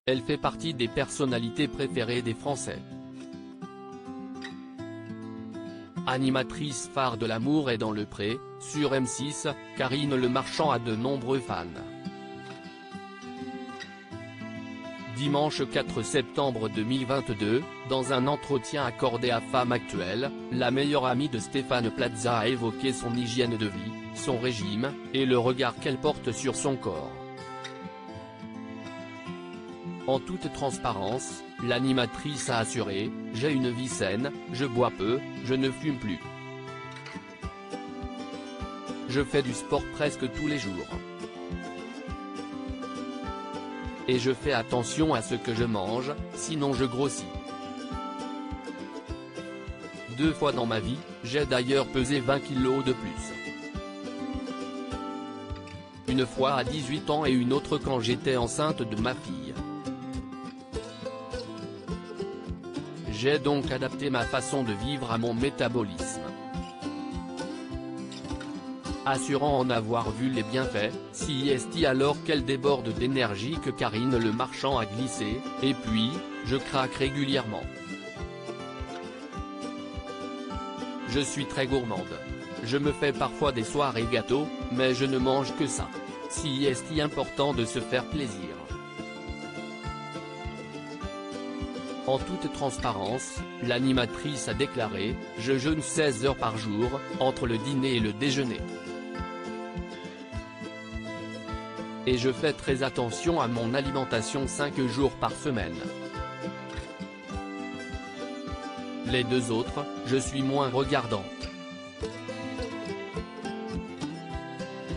Elle fait partie des personnalités préférées des Français. Animatrice phare de L'amour est dans le pré, sur M6, Karine Le Marchand a de nombreux fans. Dimanche 4 septembre 2022, dans un entretien accordé à Femme Actuelle, la meilleure amie de Stéphane Plaza a évoqué son hygiène de vie, son régime, et le regard qu'elle porte sur son corps. En toute transparence, l'animatrice a assuré « J'ai une vie saine, je bois peu, je ne fume plus. Je fais du sport presque tous les jours. Et je fais attention à ce que je mange, sinon je grossis. 2 fois dans ma vie, j'ai d'ailleurs pesé 20 kilos de plus. Une fois à 18 ans et une autre quand j'étais enceinte de ma fille. J'ai donc adapté ma façon de vivre à mon métabolisme. » Assurant en avoir vu les bienfaits, CIST alors qu'elle déborde d'énergie que Karine Le Marchand a glissé, « Et puis, je craque régulièrement. Je suis très gourmande. Je me fais parfois des soirées gâteaux, mais je ne mange que ça. CIST important de se faire plaisir. » En toute transparence, l'animatrice a déclaré « Je jeûne 16 heures par jour, entre le dîner et le déjeuner. Et je fais très attention à mon alimentation 5 jours par semaine. Les 2 autres, je suis moins regardante.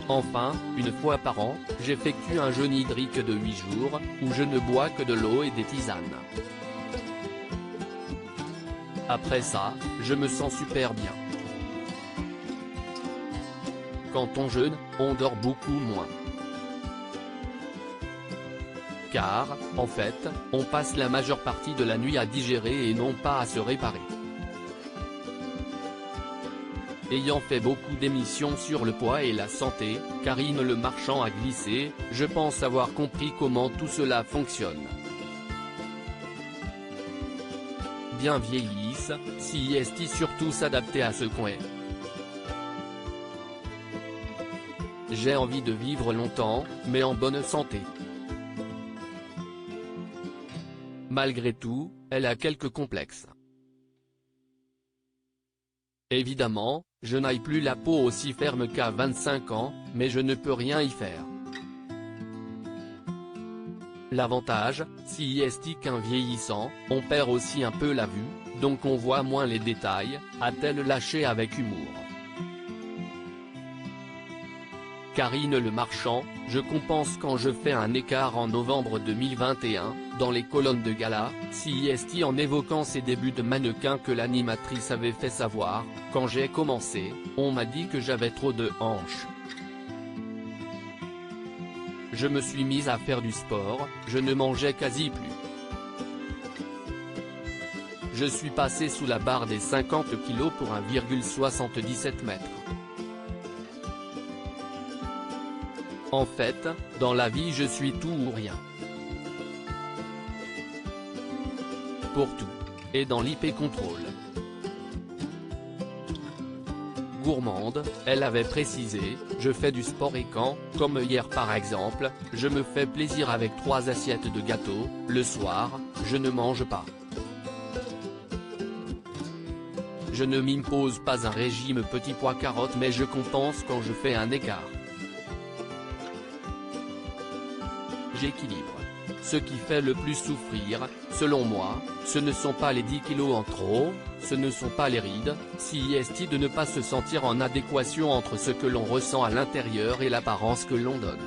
Enfin, une fois par an, j'effectue un jeûne hydrique de 8 jours, où je ne bois que de l'eau et des tisanes. Après ça, je me sens super bien. Quand on jeûne, on dort beaucoup moins. Car, en fait, on passe la majeure partie de la nuit à digérer et non pas à se réparer. Ayant fait beaucoup d'émissions sur le poids et la santé, Karine Le Marchand a glissé « Je pense avoir compris comment tout cela fonctionne. Bien vieillisse, CIST surtout s'adapter à ce qu'on est. J'ai envie de vivre longtemps, mais en bonne santé. » Malgré tout, elle a quelques complexes. Évidemment, je n'ai plus la peau aussi ferme qu'à 25 ans, mais je ne peux rien y faire. L'avantage, CIST qu'en vieillissant, on perd aussi un peu la vue, donc on voit moins les détails, a-t-elle lâché avec humour. Karine Le Marchand, je compense quand je fais un écart en novembre 2021, dans les colonnes de gala, CIST en évoquant ses débuts de mannequin que l'animatrice avait fait savoir, quand j'ai commencé, on m'a dit que j'avais trop de hanches. Je me suis mise à faire du sport, je ne mangeais quasi plus. Je suis passée sous la barre des 50 kg pour 1,77 m. En fait, dans la vie je suis tout ou rien. Pour tout. Et dans l'hyper-contrôle. Gourmande, elle avait précisé, je fais du sport et quand, comme hier par exemple, je me fais plaisir avec 3 assiettes de gâteau, le soir, je ne mange pas. Je ne m'impose pas un régime petit pois carottes mais je compense quand je fais un écart. J'équilibre. Ce qui fait le plus souffrir, selon moi, ce ne sont pas les 10 kilos en trop, ce ne sont pas les rides, CIST de ne pas se sentir en adéquation entre ce que l'on ressent à l'intérieur et l'apparence que l'on donne.